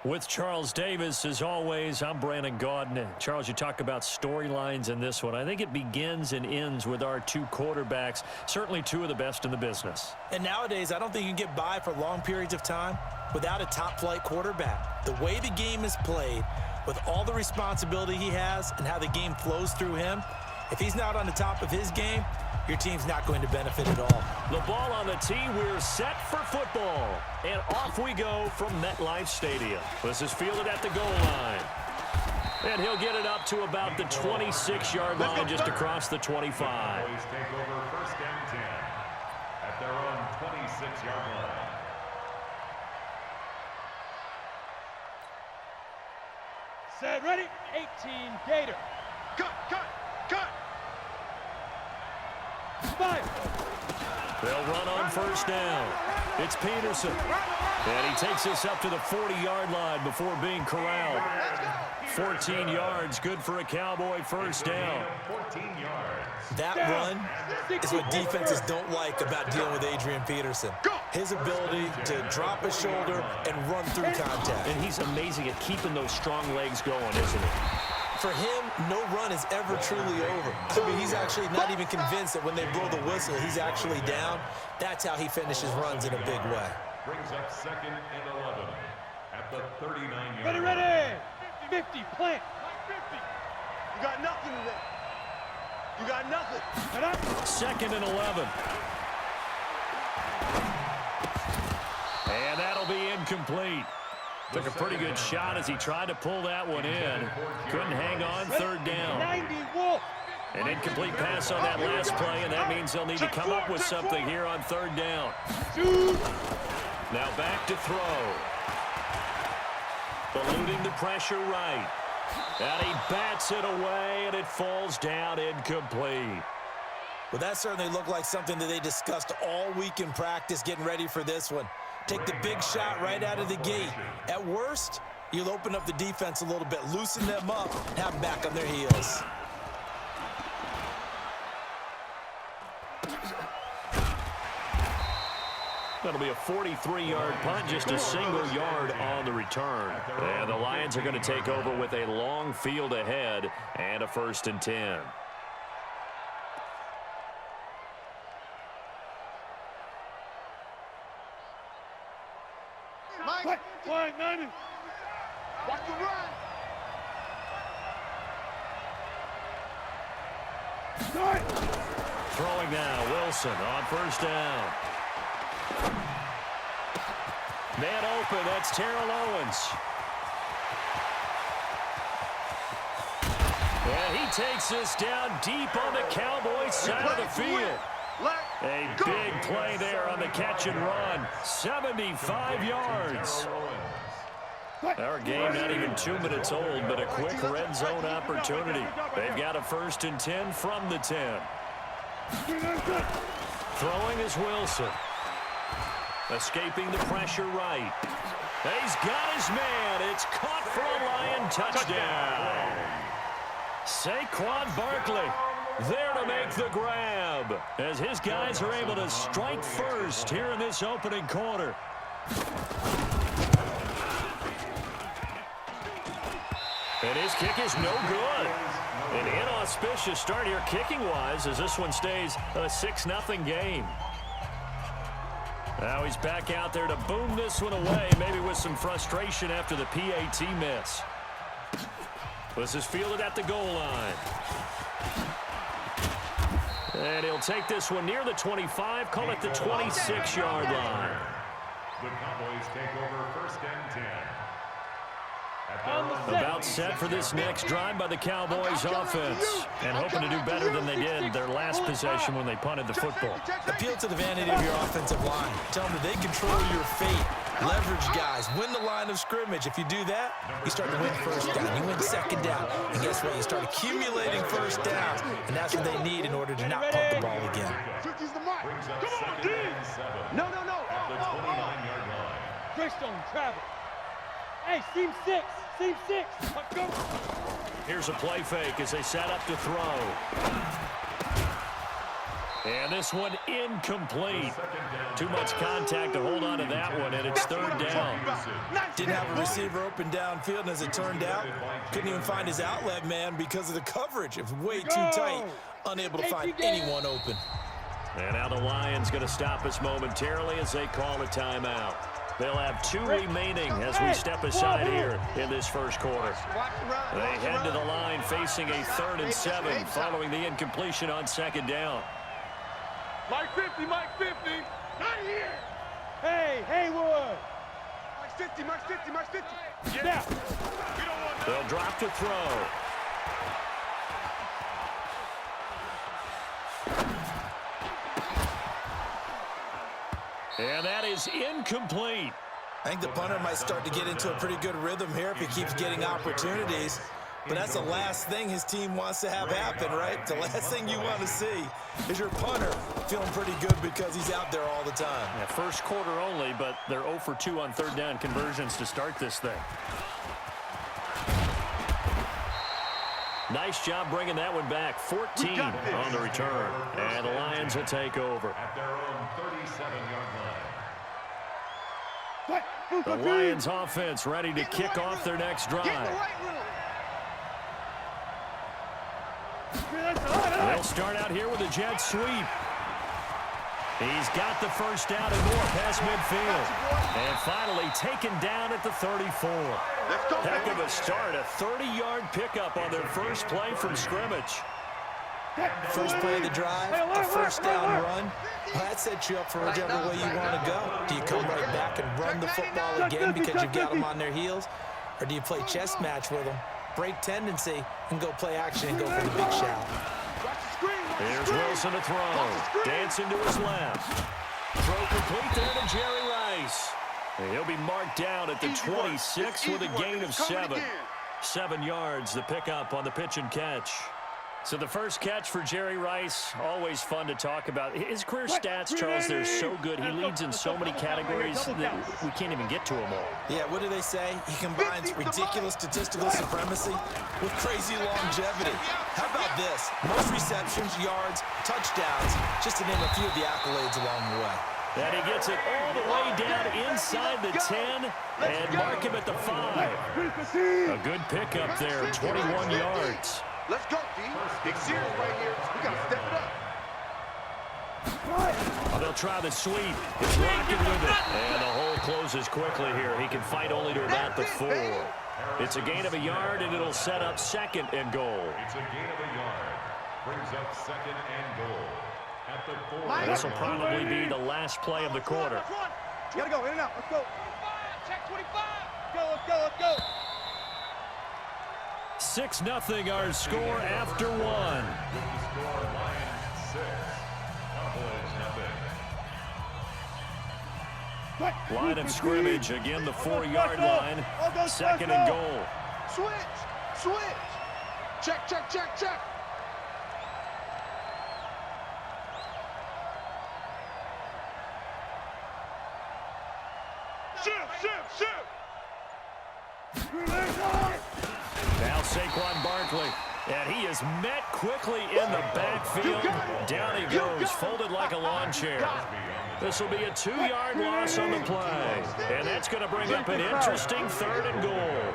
With Charles Davis, as always, I'm Brandon Gaudin. Charles, you talk about storylines in this one. I think it begins and ends with our two quarterbacks, certainly two of the best in the business. And nowadays, I don't think you can get by for long periods of time without a top-flight quarterback. The way the game is played, with all the responsibility he has and how the game flows through him, if he's not on the top of his game, your team's not going to benefit at all. The ball on the tee, we're set for football. And off we go from MetLife Stadium. This is fielded at the goal line. And he'll get it up to about the 26-yard line, just across the 25. Cowboys take over first and 10 at their own 26-yard line. Set, ready, 18, Gator. Cut. They'll run on first down. It's Peterson. And he takes us up to the 40-yard line before being corralled. 14 yards, good for a Cowboy first down. 14 yards. That run is what defenses don't like about dealing with Adrian Peterson. His ability to drop his shoulder and run through contact. And he's amazing at keeping those strong legs going, isn't he? For him, no run is ever truly over. I mean, he's actually not even convinced that when they blow the whistle, he's actually down. That's how he finishes runs in a big way. Brings up second and 11 at the 39-yard line. Ready, 50, plant. 50. You got nothing today. You got nothing. Second and 11. And that'll be incomplete. Took a pretty good shot as he tried to pull that one in. Couldn't hang on, third down. 90, Wolf. An incomplete pass on that last play, and that means they'll need to come up with something here on third down. Now back to throw. Eluding the pressure right. And he bats it away, and it falls down incomplete. Well, that certainly looked like something that they discussed all week in practice getting ready for this one. Take the big shot right out of the gate. At worst, you'll open up the defense a little bit, loosen them up, have them back on their heels. That'll be a 43-yard punt, just a single yard on the return. And the Lions are going to take over with a long field ahead and a first and 10. Flying 90. Watch the run. Throwing now, Wilson on first down. Man open, that's Terrell Owens. And he takes us down deep on the Cowboys side of the field. A big play there on the catch and run. 75 yards. Our game not even 2 minutes old, but a quick red zone opportunity. They've got a first and 10 from the 10. Throwing is Wilson. Escaping the pressure right. He's got his man. It's caught for a Lion touchdown. Saquon Barkley there to make the grab as his guys are able to strike first here in this opening quarter. And his kick is no good. An inauspicious start here kicking-wise as this one stays a 6-0 game. Now he's back out there to boom this one away, maybe with some frustration after the PAT miss. This is fielded at the goal line. And he'll take this one near the 25, call it the 26-yard line. The Cowboys take over first and 10. About set for this next drive by the Cowboys offense. And hoping to do better than they did their last possession when they punted the football. Appeal to the vanity of your offensive line. Tell them that they control your fate. Leverage guys. Win the line of scrimmage. If you do that, you start to win first down. You win second down. And guess what? You start accumulating first downs. And that's what they need in order to not pump the ball again. 50's the mark. Brings up Come on, second D. and 7 No. at the 29-yard line. Greystone, travel. Hey, seam 6. Seam 6. Let's go. Here's a play fake as they set up to throw. And this one incomplete. Too much contact to hold on to that one, and it's third down. Didn't have a receiver open downfield, and as it turned out, couldn't even find his outlet man because of the coverage. It was way too tight, unable to find anyone open. And now the Lions going to stop us momentarily as they call a timeout. They'll have 2 remaining as we step aside here in this first quarter. They head to the line facing a 3rd and 7 following the incompletion on second down. Mike 50, Mike 50. Not here. Hey, Haywood. Mike 50, Mike 50, Mike 50. Yeah. We don't want They'll drop to throw. And that is incomplete. I think the punter might start to get into a pretty good rhythm here if he keeps getting opportunities. But that's the last thing his team wants to have happen, right? The last thing you want to see is your punter feeling pretty good because he's out there all the time. Yeah, first quarter only, but they're 0 for 2 on third down conversions to start this thing. Nice job bringing that one back. 14 on the return. And the Lions will take over. At their own 37-yard line. The Lions offense ready to kick off their next drive. They'll start out here with a jet sweep. He's got the first down and more past midfield. And finally taken down at the 34. Heck of a start, a 30-yard pickup on their first play from scrimmage. First play of the drive, a first down run. Well, that sets you up for whichever way you want to go. Do you come right back and run the football again because you've got them on their heels? Or do you play chess match with them, break tendency, and go play action and go for the big shot? Here's Wilson to throw. Dancing to his left. Throw complete there to Jerry Rice. And he'll be marked down at the 26 with a gain of 7. 7 yards, the pickup on the pitch and catch. So the first catch for Jerry Rice, always fun to talk about. His career stats, Charles, they're so good. He leads in so many categories that we can't even get to them all. Yeah, what do they say? He combines ridiculous statistical supremacy with crazy longevity. How about this? Most receptions, yards, touchdowns, just to name a few of the accolades along the way. And he gets it all the way down inside the 10 and mark him at the 5. A good pickup there, 21 yards. Let's go, D. Big serious right here. We got to step it up. Oh, they'll try the sweep. He's rocking with it. And the hole closes quickly here. He can fight only to about the 4. It's a gain of a yard, and it'll set up 2nd and goal. It's a gain of a yard. Brings up 2nd and goal. At the 4. This will probably be the last play of the quarter. You got to go in and out. Let's go. Check 25. Let's go, let's go. 6-0 our score after 1. The score, Lions 6. Cowboys 0. Line of scrimmage, again the 4-yard line. 2nd and goal. Switch. Check. Shift. Now Saquon Barkley, and he is met quickly in the backfield. Down he goes, folded like a lawn chair. This will be a 2-yard loss on the play, and that's going to bring up an interesting 3rd and goal.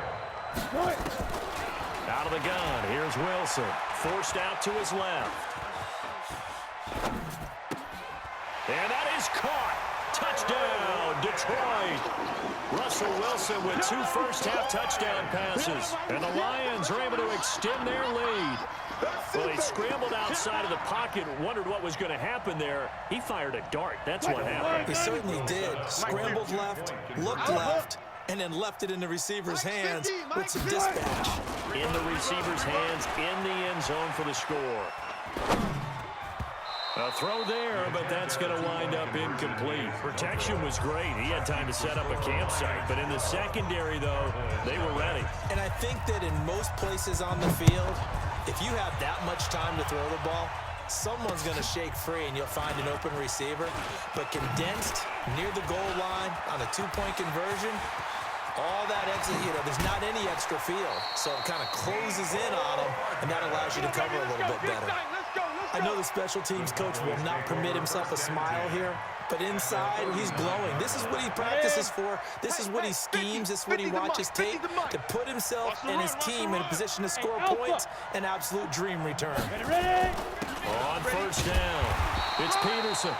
Out of the gun, here's Wilson, forced out to his left. And that is caught. Touchdown, Detroit. Russell Wilson with 2 first-half touchdown passes. And the Lions are able to extend their lead. Well, he scrambled outside of the pocket, wondered what was going to happen there. He fired a dart. That's what happened. He certainly did. Scrambled left, looked left, and then left it in the receiver's hands with some dispatch. In the receiver's hands, in the end zone for the score. A throw there, but that's going to wind up incomplete. Protection was great. He had time to set up a campsite, but in the secondary, though, they were ready. And I think that in most places on the field, if you have that much time to throw the ball, someone's going to shake free and you'll find an open receiver. But condensed near the goal line on a 2-point conversion, all that extra, there's not any extra field. So it kind of closes in on them, and that allows you to cover a little bit better. Let's go. I know the special teams coach will not permit himself a smile here, but inside, he's glowing. This is what he practices for. This is what he schemes. This is what he watches tape to put himself and his team in a position to score points. An absolute dream return. On first down, it's Peterson.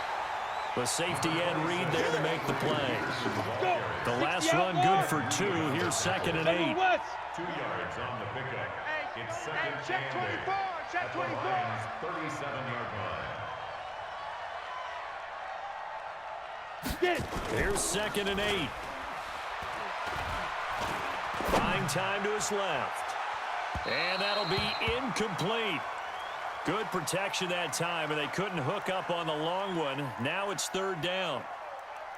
The safety end read there to make the play. The last run good for 2. Here's 2nd and 8. 2 yards on the pickup. It's second Check 24. Check 24. 37-yard line. Here's 2nd and 8. Buying time to his left. And that'll be incomplete. Good protection that time, and they couldn't hook up on the long one. Now it's 3rd down.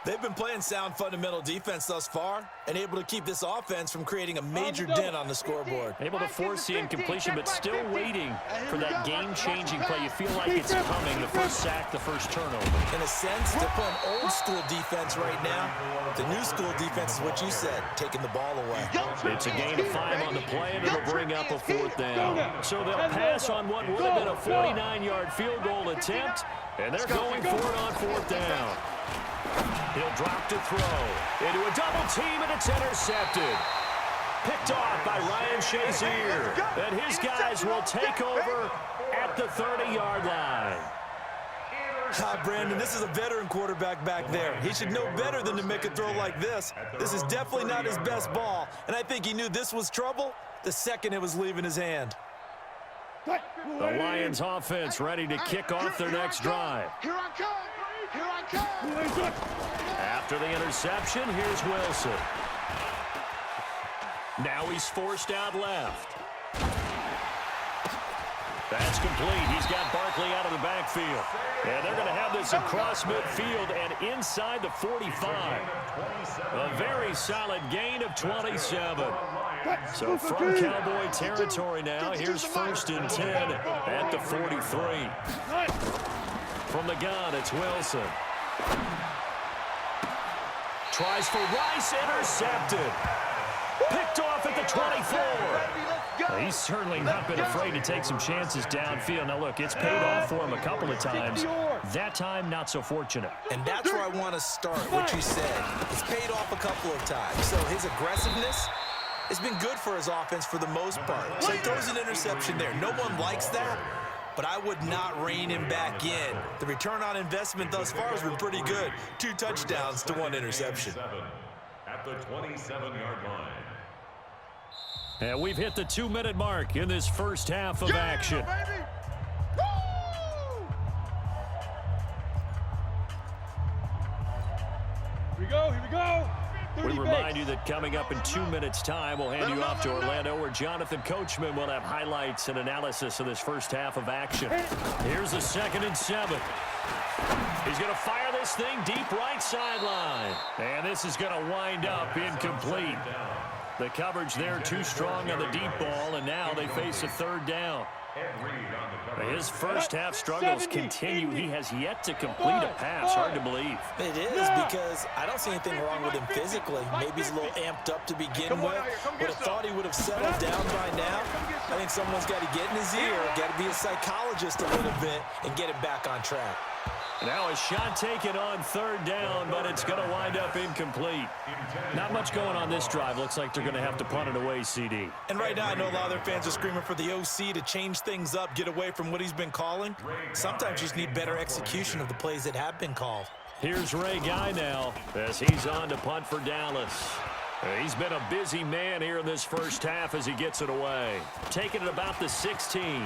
They've been playing sound fundamental defense thus far and able to keep this offense from creating a major dent on the scoreboard. Able to force the incompletion, but still waiting for that game-changing play. You feel like it's coming, the first sack, the first turnover. In a sense, they're playing old-school defense right now. The new-school defense is what you said, taking the ball away. It's a gain of 5 on the play, and it'll bring up a 4th down. So they'll pass on what would have been a 49-yard field goal attempt, and they're going for it on 4th down. He'll drop to throw. Into a double team, and it's intercepted. Picked off by Ryan Shazier. And his guys will take over at the 30-yard line. Brandon, this is a veteran quarterback back there. He should know better than to make a throw like this. This is definitely not his best ball, and I think he knew this was trouble the second it was leaving his hand. The Lions offense ready to kick off their next drive. Here I come. Here I come. After the interception, here's Wilson. Now he's forced out left. That's complete. He's got Barkley out of the backfield. And they're going to have this across midfield and inside the 45. A very solid gain of 27. So from Cowboy territory now, here's 1st and 10 at the 43. From the gun, it's Wilson. Tries for Rice, intercepted. Picked off at the 24. He's certainly not been afraid to take some chances downfield. Now, look, it's paid off for him a couple of times. That time, not so fortunate. And that's where I want to start, what you said. It's paid off a couple of times. So his aggressiveness has been good for his offense for the most part. So he throws an interception there. No one likes that, but I would not rein him back in. The return on investment thus far has been pretty good. 2 touchdowns to 1 interception. At the 27-yard line. And we've hit the 2-minute mark in this first half of action. Here we go, here we go. We remind you that coming up in 2 minutes' time, we'll hand you off to Orlando, where Jonathan Coachman will have highlights and analysis of this first half of action. Here's the 2nd and 7. He's going to fire this thing deep right sideline. And this is going to wind up incomplete. The coverage there too strong on the deep ball, and now they face a 3rd down. His first half struggles continue. He has yet to complete a pass. Hard to believe. It is, because I don't see anything wrong with him physically. Maybe he's a little amped up to begin with. Would have thought he would have settled down by now. I think someone's got to get in his ear, got to be a psychologist a little bit, and get him back on track. Now a shot taken on 3rd down, but it's going to wind up incomplete. Not much going on this drive. Looks like they're going to have to punt it away, CD. And right now, I know a lot of their fans are screaming for the OC to change things up, get away from what he's been calling. Sometimes you just need better execution of the plays that have been called. Here's Ray Guy now as he's on to punt for Dallas. He's been a busy man here in this first half as he gets it away. Taking it about the 16.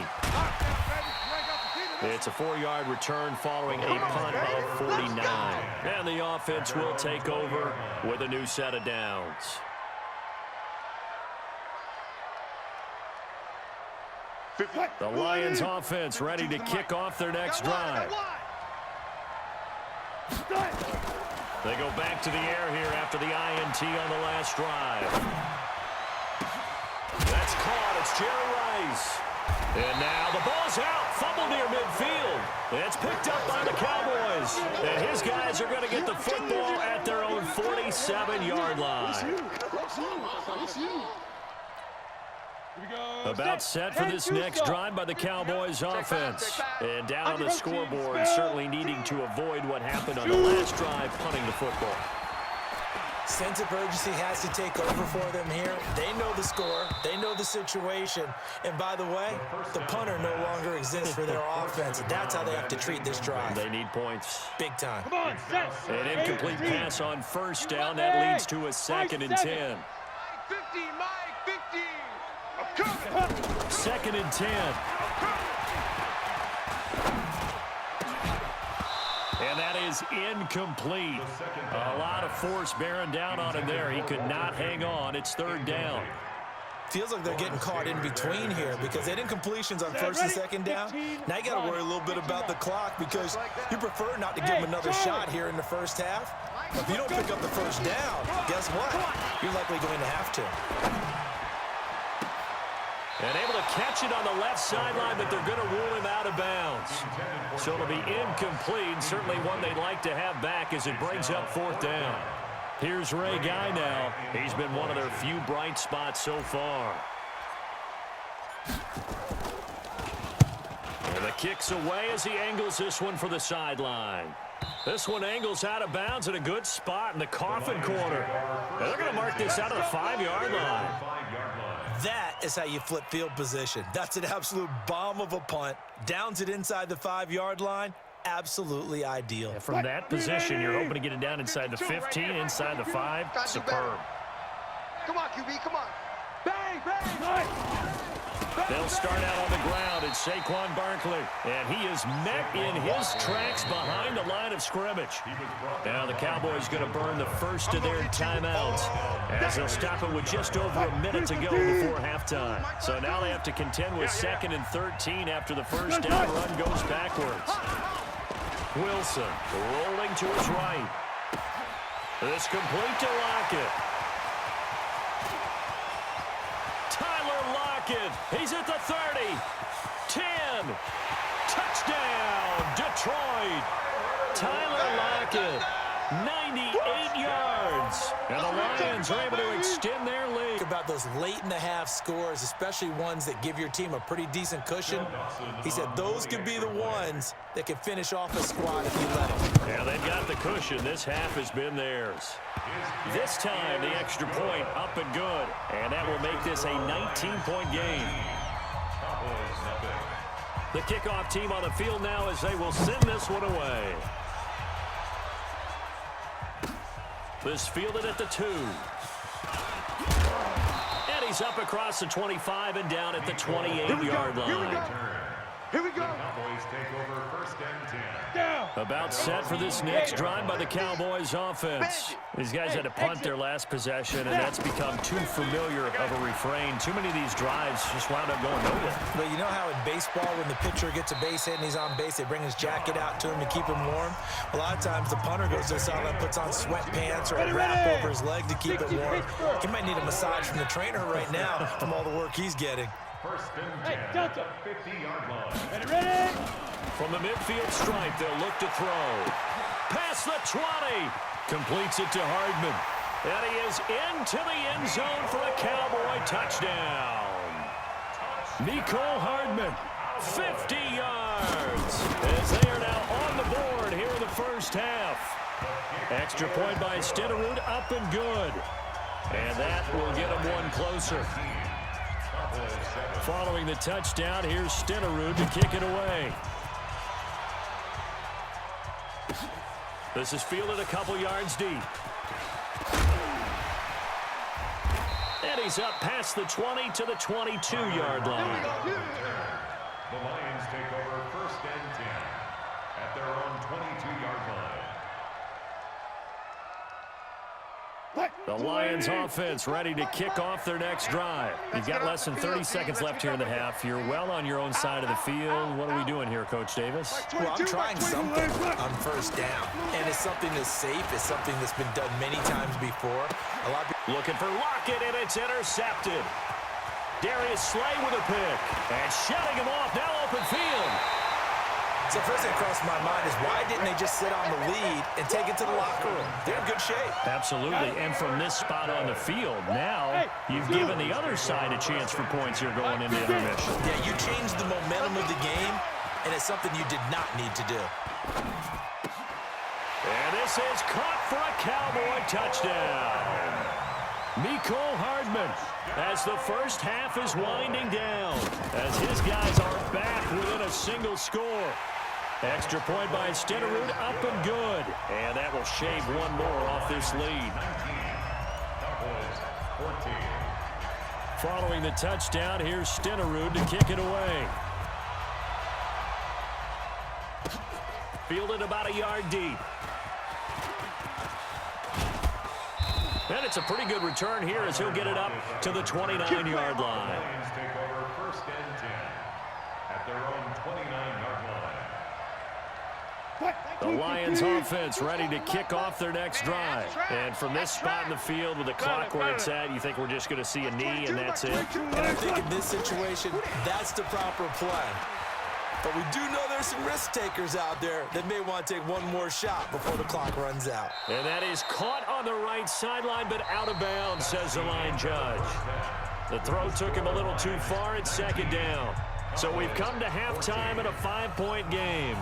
It's a 4-yard return following a punt of 49. And the offense will take over with a new set of downs. The Lions offense ready to kick off their next drive. They go back to the air here after the INT on the last drive. That's caught. It's Jerry Rice. And now the ball's out. Fumble near midfield. It's picked up by the Cowboys. And his guys are going to get the football at their own 47-yard line. About set for this next drive by the Cowboys offense. And down on the scoreboard, certainly needing to avoid what happened on the last drive, punting the football. Sense of urgency has to take over for them here. They know the score. They know the situation. And by the way, the punter no longer exists for their offense. That's how they have to treat this drive. They need points. Big time. Come on, set. An incomplete pass on first down. That leads to a 2nd and 10. 15, Mike, 15. I'm coming. 2nd and 10. And that is incomplete. A lot of force bearing down on him there. He could not hang on. It's 3rd down. Feels like they're getting caught in between here because they did incompletions on 1st and 2nd down. Now you got to worry a little bit about the clock because you prefer not to give them another shot here in the first half. But if you don't pick up the first down, guess what? You're likely going to have to. And able to catch it on the left sideline, but they're going to rule him out of bounds. So it'll be incomplete, certainly one they'd like to have back as it brings up 4th down. Here's Ray Guy now. He's been one of their few bright spots so far. And the kick's away as he angles this one for the sideline. This one angles out of bounds at a good spot in the coffin corner. And they're going to mark this out of the 5-yard line. That is how you flip field position. That's an absolute bomb of a punt. Downs it inside the 5-yard line. Absolutely ideal. And from that position, you're hoping to get it down inside the 15, inside the 5. Superb. Come on, QB, come on. Bang, bang, nice. They'll start out on the ground. It's Saquon Barkley. And he is met in his tracks behind the line of scrimmage. Now the Cowboys going to burn the first of their timeouts as they'll stop it with just over a minute to go before halftime. So now they have to contend with 2nd and 13 after the first down run goes backwards. Wilson rolling to his right. This complete to Lockett. He's at the 30, 10, touchdown, Detroit. Tyler Lockett, 98 yards. And the Lions are able to extend their lead. About those late in the half scores, especially ones that give your team a pretty decent cushion. He said those could be the ones that can finish off a squad if you let them. Yeah, they've got the cushion. This half has been theirs. This time, the extra point up and good. And that will make this a 19-point game. The kickoff team on the field now as they will send this one away. This fielded at the 2. And he's up across the 25 and down at the 28-yard line. Here we go. Cowboys take over 1st and 10. Down. About set for this next drive by the Cowboys offense. These guys had to punt their last possession, and that's become too familiar of a refrain. Too many of these drives just wound up going nowhere. But you know how in baseball, when the pitcher gets a base hit and he's on base, they bring his jacket out to him to keep him warm? A lot of times the punter goes to the sideline, puts on sweatpants or a wrap over his leg to keep it warm. He might need a massage from the trainer right now from all the work he's getting. 1st and 10 Hey, Delta. 50-yard line. Ready, ready. From the midfield stripe, they'll look to throw. Past the 20. Completes it to Hardman. And he is into the end zone for a Cowboy touchdown. Mecole Hardman, 50 yards. As they are now on the board here in the first half. Extra point by Stenerud, up and good. And that will get him one closer. Following the touchdown, here's Stenerud to kick it away. This is fielded a couple yards deep. And he's up past the 20 to the 22-yard line. The Lions take over 1st and 10 at their own 22-yard line. The Lions offense ready to kick off their next drive. You've got less than 30 seconds left here in the half. You're well on your own side of the field. What are we doing here, Coach Davis? Well, I'm trying something on 1st down. And it's something that's safe. It's something that's been done many times before. A lot of people Looking for Lockett, and it's intercepted. Darius Slay with a pick. And shutting him off, now open field. So first thing that crossed my mind is why didn't they just sit on the lead and take it to the locker room? They're in good shape. Absolutely, and from this spot on the field, now you've given the other side a chance for points here going into intermission. Yeah, you changed the momentum of the game, and it's something you did not need to do. And this is caught for a Cowboy touchdown. Mecole Hardman as the first half is winding down, as his guys are back within a single score. Extra point by Stenerud, up and good. And that will shave one more off this lead. Following the touchdown, here's Stenerud to kick it away. Fielded about a yard deep. And it's a pretty good return here as he'll get it up to the 29-yard line. Lions take over first and 10 at their own 29-yard line. The Lions offense ready to kick off their next drive. And from this spot in the field with the clock where it's at, you think we're just going to see a knee and that's it? And I think in this situation, that's the proper play. But we do know there's some risk takers out there that may want to take one more shot before the clock runs out. And that is caught on the right sideline, but out of bounds, says the line judge. The throw took him a little too far at second down. So we've come to halftime in a 5-point game.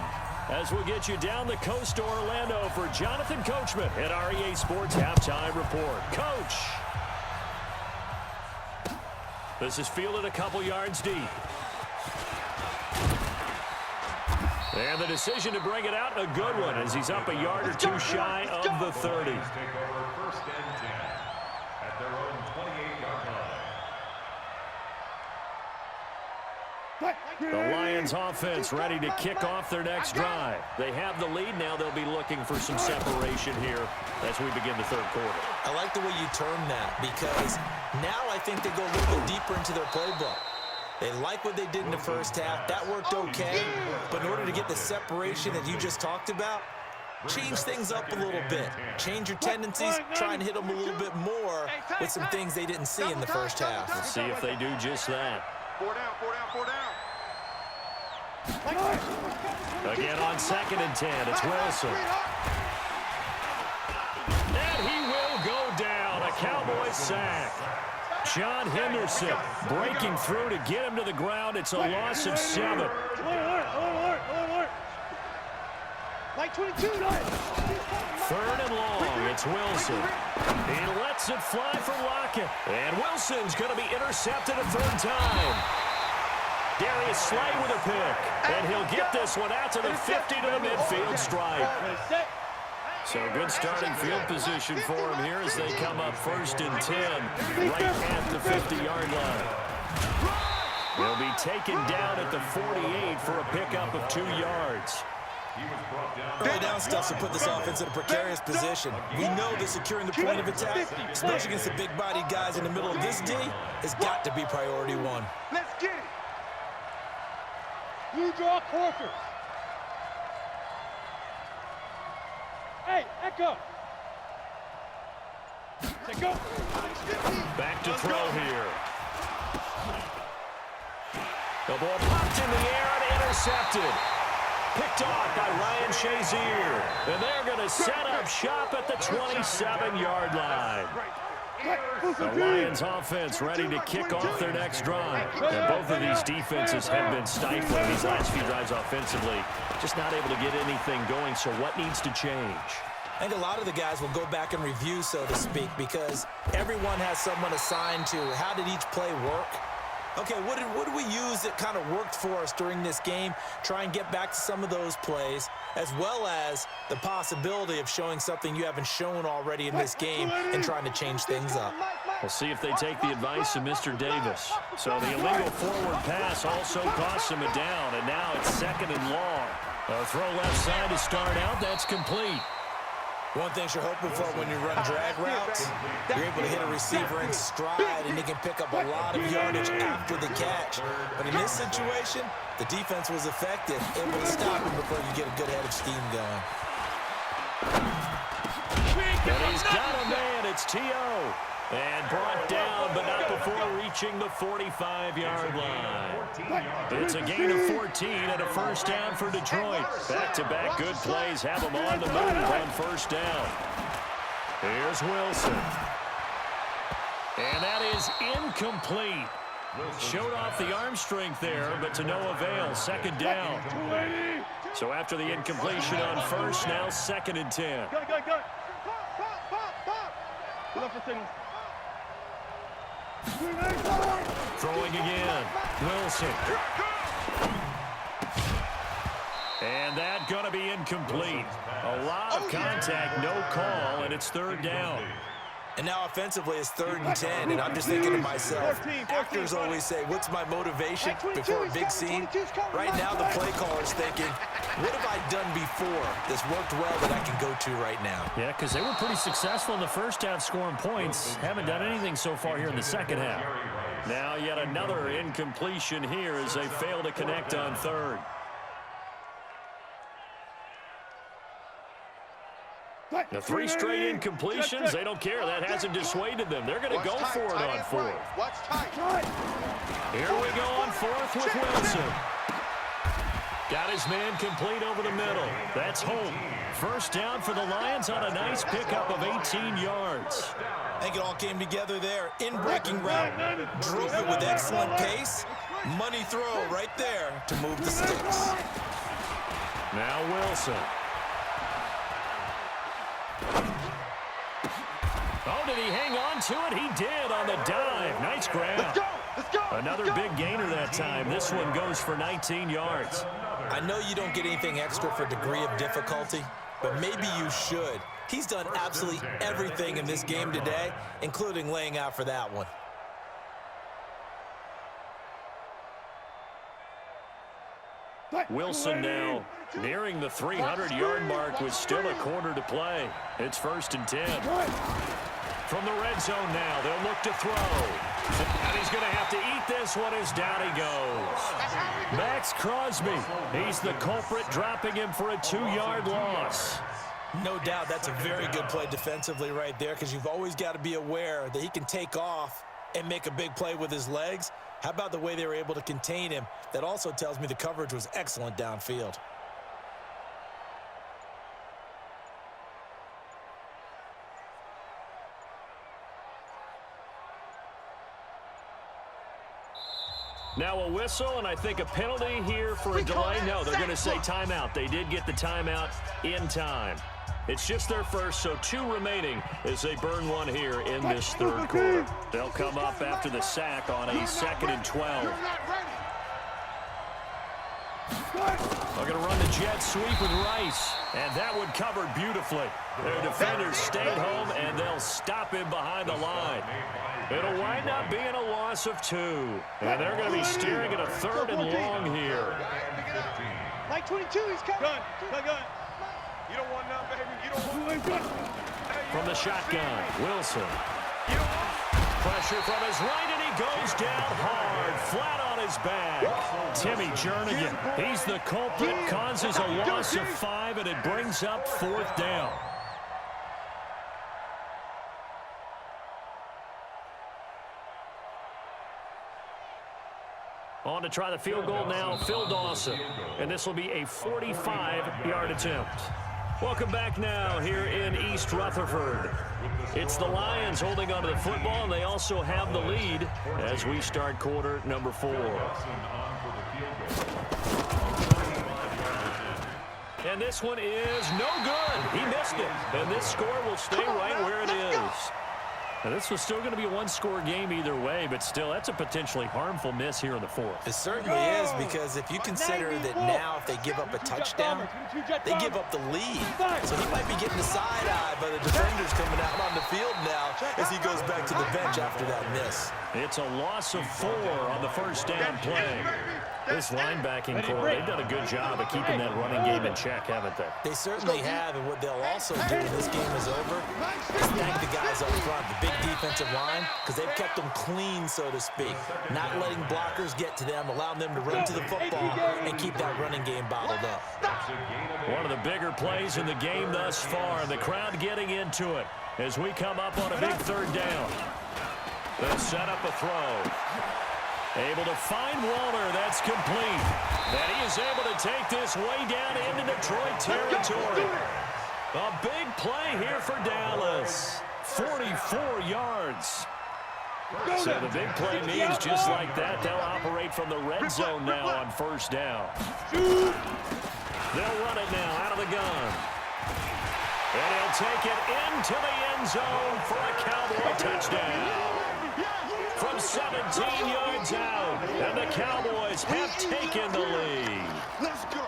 As we'll get you down the coast to Orlando for Jonathan Coachman at our EA Sports Halftime Report. Coach! This is fielded a couple yards deep. And the decision to bring it out, a good one, as he's up a yard or two shy of the 30. Take over first and 10 at their own 28-yard line. The Lions offense ready to kick off their next drive. They have the lead now. They'll be looking for some separation here as we begin the third quarter. I like the way you term that because now I think they go a little bit deeper into their playbook. They like what they did in the first half. That worked okay. But in order to get the separation that you just talked about, change things up a little bit. Change your tendencies. Try and hit them a little bit more with some things they didn't see in the first half. Let's see if they do just that. 4 down, 4 down, 4 down. Again on 2nd and 10, it's Wilson. And he will go down. A Cowboy sack. John Henderson breaking through to get him to the ground. It's a loss of 7. Alert. Like 22. 3rd and long, it's Wilson. He lets it fly for Lockett. And Wilson's going to be intercepted a 3rd time. Darius Slay with a pick. And he'll get this one out to the 50 to the midfield stripe. So good starting field position for him here as they come up 1st and 10 right at the 50-yard line. They'll be taken down at the 48 for a pickup of 2 yards. Early down stuff to put this offense in a precarious position. We know that securing the point of attack, especially against the big-bodied guys in the middle of this D, has got to be priority 1. Let's get it. You draw Corker. Hey, Echo. Go. Back to throw here. The ball popped in the air and intercepted. Picked off by Ryan Shazier. And they're going to set up shop at the 27-yard line. The Lions offense ready to kick off their next drive. And both of these defenses have been stifling these last few drives offensively. Just not able to get anything going, so what needs to change? I think a lot of the guys will go back and review, so to speak, because everyone has someone assigned to how did each play work. Okay, what did we use that kind of worked for us during this game? Try and get back to some of those plays, as well as the possibility of showing something you haven't shown already in this game and trying to change things up. We'll see if they take the advice of Mr. Davis. So the illegal forward pass also costs him a down, and now it's 2nd and long. A throw left side to start out. That's complete. One thing you're hoping for when you run drag routes, you're able to hit a receiver in stride, and he can pick up a lot of yardage after the catch. But in this situation, the defense was effective, able to stop him before you get a good head of steam going. And he's got a man it's T.O. And brought down, but not before reaching the 45-yard line. It's a gain of 14 and a first down for Detroit. Back-to-back good plays have them on the move on first down. Here's Wilson. And that is incomplete. Showed off the arm strength there, but to no avail. Second down. So after the incompletion on first, now 2nd and 10. Go. Look for signals. Throwing again. Wilson. And that going to be incomplete. A lot of contact, no call, and it's 3rd down. And now offensively it's 3rd and 10, and I'm just thinking to myself, actors always say, what's my motivation before a big scene? Right now the play caller's thinking, what have I done before that's worked well that I can go to right now? Yeah, because they were pretty successful in the first half scoring points. Haven't done anything so far here in the second half. Now yet another incompletion here as they fail to connect on 3rd. The 3 straight incompletions, they don't care. That hasn't dissuaded them. They're going to go for it on 4th. Here we go on 4th with Wilson. Got his man complete over the middle. That's home. First down for the Lions on a nice pickup of 18 yards. I think it all came together there. In-breaking route, drove it with excellent pace. Money throw right there to move the sticks. Now Wilson. Oh, did he hang on to it? He did on the dive. Nice grab. Let's go. Another big gainer that time. This one goes for 19 yards. I know you don't get anything extra for degree of difficulty, but maybe you should. He's done absolutely everything in this game today, including laying out for that one. Wilson now nearing the 300-yard mark with still a quarter to play. It's 1st and 10. From the red zone now, they'll look to throw. And he's going to have to eat this one as down he goes. Max Crosby, he's the culprit, dropping him for a 2-yard loss. No doubt that's a very good play defensively right there, because you've always got to be aware that he can take off and make a big play with his legs. How about the way they were able to contain him? That also tells me the coverage was excellent downfield. Now a whistle, and I think a penalty here for a delay. No, they're going to say timeout. They did get the timeout in time. It's just their first, so 2 remaining as they burn one here in this 3rd quarter. They'll come up after the sack on a 2nd and 12. They're going to run the jet sweep with Rice, and that one covered beautifully. Their defenders stayed home, and they'll stop him behind the line. It'll wind up being a loss of 2, and they're going to be steering at a 3rd and long here. Like 22, he's coming. Gun. You don't want none, baby. You don't want none. From the shotgun, Wilson. Pressure from his right, and he goes down hard, flat on his back. Timmy Jernigan, he's the culprit, causes a loss of 5, and it brings up 4th down. On to try the field goal now, Phil Dawson. And this will be a 45-yard attempt. Welcome back now here in East Rutherford. It's the Lions holding onto the football, and they also have the lead as we start quarter number 4. And this one is no good. He missed it. And this score will stay right where it is. Now, this was still going to be a 1-score game either way, but still, that's a potentially harmful miss here in the 4th. It certainly is, because if you consider that now if they give up a touchdown, they give up the lead. So he might be getting the side eye by the defenders coming out on the field now as he goes back to the bench after that miss. It's a loss of 4 on the first down play. This linebacking core, they've done a good job of keeping that running game in check, haven't they? They certainly have, and what they'll also do when this game is over is thank the guys up front, the big defensive line, because they've kept them clean, so to speak, not letting blockers get to them, allowing them to run to the football and keep that running game bottled up. One of the bigger plays in the game thus far, and the crowd getting into it as we come up on a big third down. They'll set up a throw. Able to find Walter. That's complete. And he is able to take this way down into Detroit territory. A big play here for Dallas. 44 yards. So the big play means just like that, they'll operate from the red zone now on first down. They'll run it now out of the gun. And he'll take it into the end zone for a Cowboy touchdown. From 17 yards out, and the Cowboys have taken the lead. Let's go.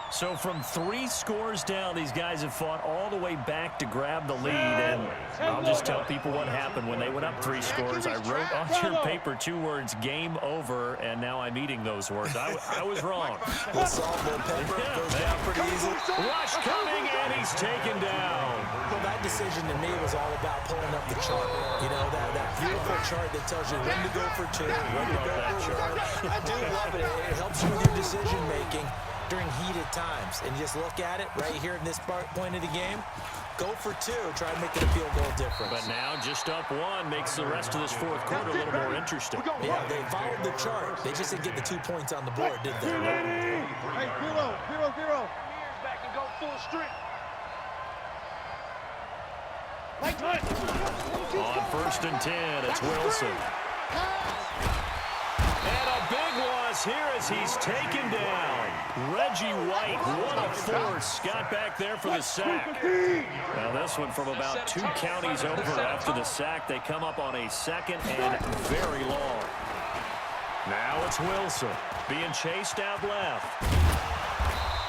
So from 3 scores down, these guys have fought all the way back to grab the lead. And I'll just tell people what happened when they went up 3 scores. I wrote on your paper 2 words, game over, and now I'm eating those words. I was wrong. The salt and pepper goes down pretty easy. Rush coming, and he's taken down. Well, that decision to me was all about pulling up the chart. You know, that beautiful chart that tells you when to go for 2, when to go for 1. I do love it. It helps you with your decision-making during heated times. And you just look at it right here in this point of the game. Go for 2. Try to make it a field goal difference. But now just up 1 makes the rest of this fourth quarter a little more interesting. Yeah, they followed the chart. They just didn't get the 2 points on the board, did they? Hey, 0-0-0. Ears back and go full strength. On first and 10, it's Wilson. And a big loss here as he's taken down. Reggie White, what a force. Got back there for the sack. Now this one from about 2 counties over after the sack. They come up on a second and very long. Now it's Wilson being chased out left.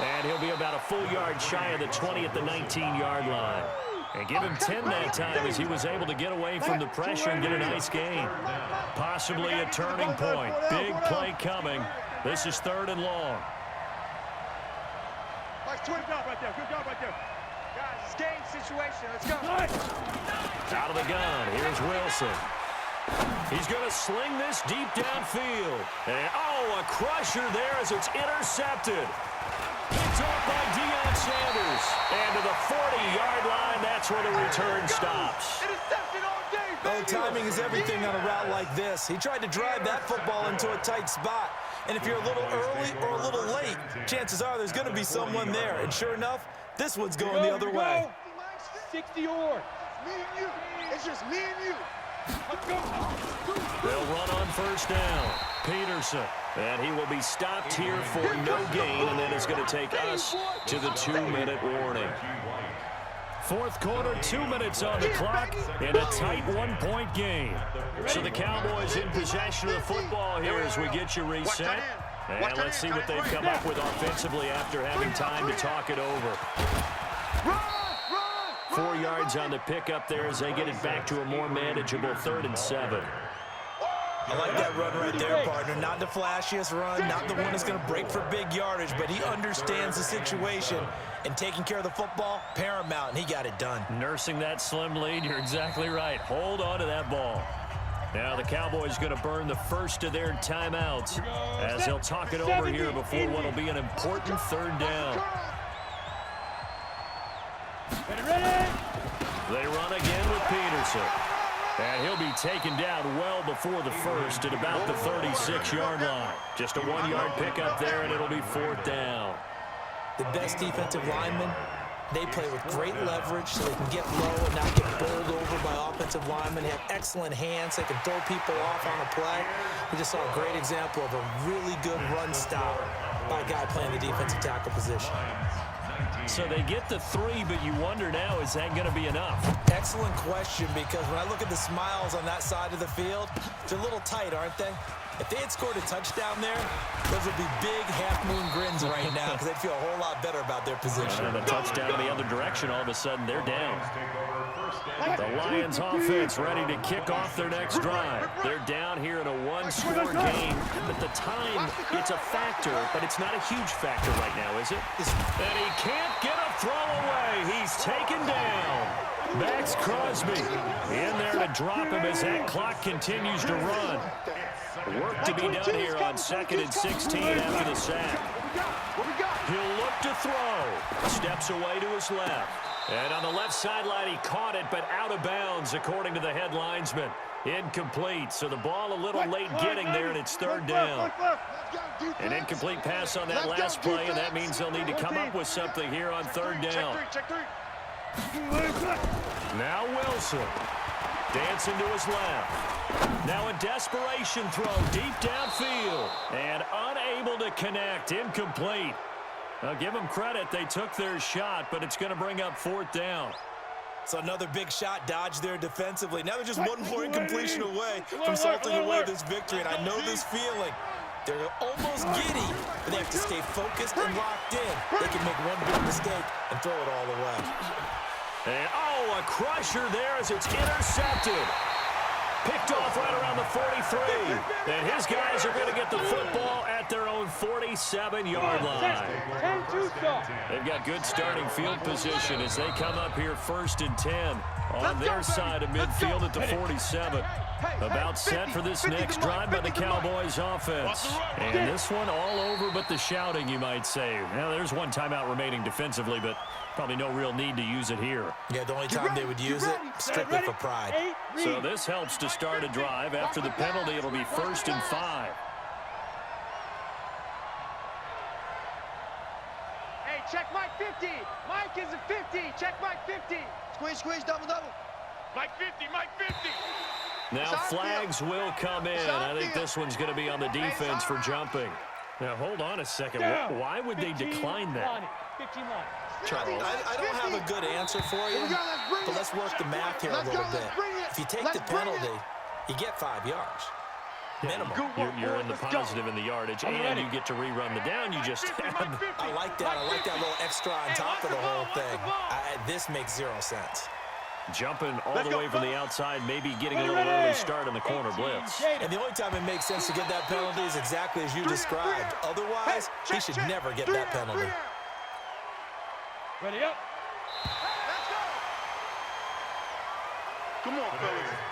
And he'll be about a full yard shy of the 20 at the 19-yard line. And give him 10 that time as he was able to get away from the pressure and get a nice gain. Possibly a turning point. Big play coming. This is 3rd and long. Good job right there. Good job right there. Guys, it's game situation. Let's go. Out of the gun. Here's Wilson. He's going to sling this deep downfield. And, oh, a crusher there as it's intercepted. Picked off by Deion Sanders. And to the 40-yard line, that's where the return stops. Interception all day, baby. Oh, timing is everything on a route like this. He tried to drive that football into a tight spot. And if you're a little early or a little late, chances are there's going to be someone there. And sure enough, this one's going the other way. 60 or. Me and you. It's just me and you. Let's go. They'll run on first down. Peterson. And he will be stopped here for no gain, and then it's going to take us to the 2-minute warning. Fourth quarter, 2 minutes on the clock, and a tight 1-point game. So the Cowboys in possession of the football here as we get you reset. And let's see what they've come up with offensively after having time to talk it over. 4 yards on the pickup there as they get it back to a more manageable 3rd and 7. I like that run right there, partner. Not the flashiest run, not the one that's going to break for big yardage, but he understands the situation, and taking care of the football, paramount, and he got it done. Nursing that slim lead, you're exactly right. Hold on to that ball. Now the Cowboys going to burn the first of their timeouts as they'll talk it over here before what will be an important 3rd down. Ready? They run again with Peterson. And he'll be taken down well before the first at about the 36-yard line. Just a 1-yard pickup there, and it'll be 4th down. The best defensive linemen, they play with great leverage so they can get low and not get bowled over by offensive linemen. They have excellent hands. They can throw people off on a play. We just saw a great example of a really good run stop by a guy playing the defensive tackle position. So they get the 3, but you wonder now, is that going to be enough? Excellent question, because when I look at the smiles on that side of the field, they're a little tight, aren't they? If they had scored a touchdown there, those would be big half-moon grins right now because they'd feel a whole lot better about their position. And a touchdown in the other direction, all of a sudden they're down. The Lions offense ready to kick off their next drive. They're down here in a 1-score game. At the time, it's a factor, but it's not a huge factor right now, is it? And he can't get a throw away. He's taken down. Max Crosby in there to drop him as that clock continues to run. Work to be done here on 2nd and 16 after the sack. He'll look to throw. Steps away to his left. And on the left sideline, he caught it, but out of bounds, according to the head linesman. Incomplete, so the ball a little late getting there, and it's third down. An incomplete pass on that last play, and that means they'll need to come up with something here on third down. Now Wilson. Dancing to his left. Now a desperation throw deep downfield. And unable to connect. Incomplete. I'll give them credit. They took their shot, but it's going to bring up fourth down. So another big shot dodged there defensively. Now they're just one more incompletion away from salting away this victory. And I know this feeling. They're almost giddy, but they have to stay focused and locked in. They can make one big mistake and throw it all away. And, oh, a crusher there as it's intercepted. Picked off right around the 43. And his guys are going to get the football at their own 47-yard line. They've got good starting field position as they come up here 1st and 10 on their side of midfield at the 47. About set for this next drive by the Cowboys offense. And this one all over but the shouting, you might say. Now, there's one timeout remaining defensively, but probably no real need to use it here. Yeah, the only time they would use it, strictly for pride. So this helps to start a drive. After the penalty, it'll be 1st and 5. Hey, check Mike 50. Mike is a 50. Check Mike 50. Squeeze, double. Mike 50, Mike 50. Now flags will come in. I think this one's going to be on the defense for jumping. Now, hold on a second. Why would they decline that? 15 line. Charles, I don't have a good answer for you, but let's work the math here a little bit. If you take the penalty, you get 5 yards. Minimum. You're in the positive in the yardage, and you get to rerun the down you just had. I like that. I like that little extra on top of the whole thing. This makes 0 sense. Jumping all the way from the outside, maybe getting a little early start on the corner blitz. And the only time it makes sense to get that penalty is exactly as you described. Otherwise, he should never get that penalty. Ready up. Let's go. Come on, fellas.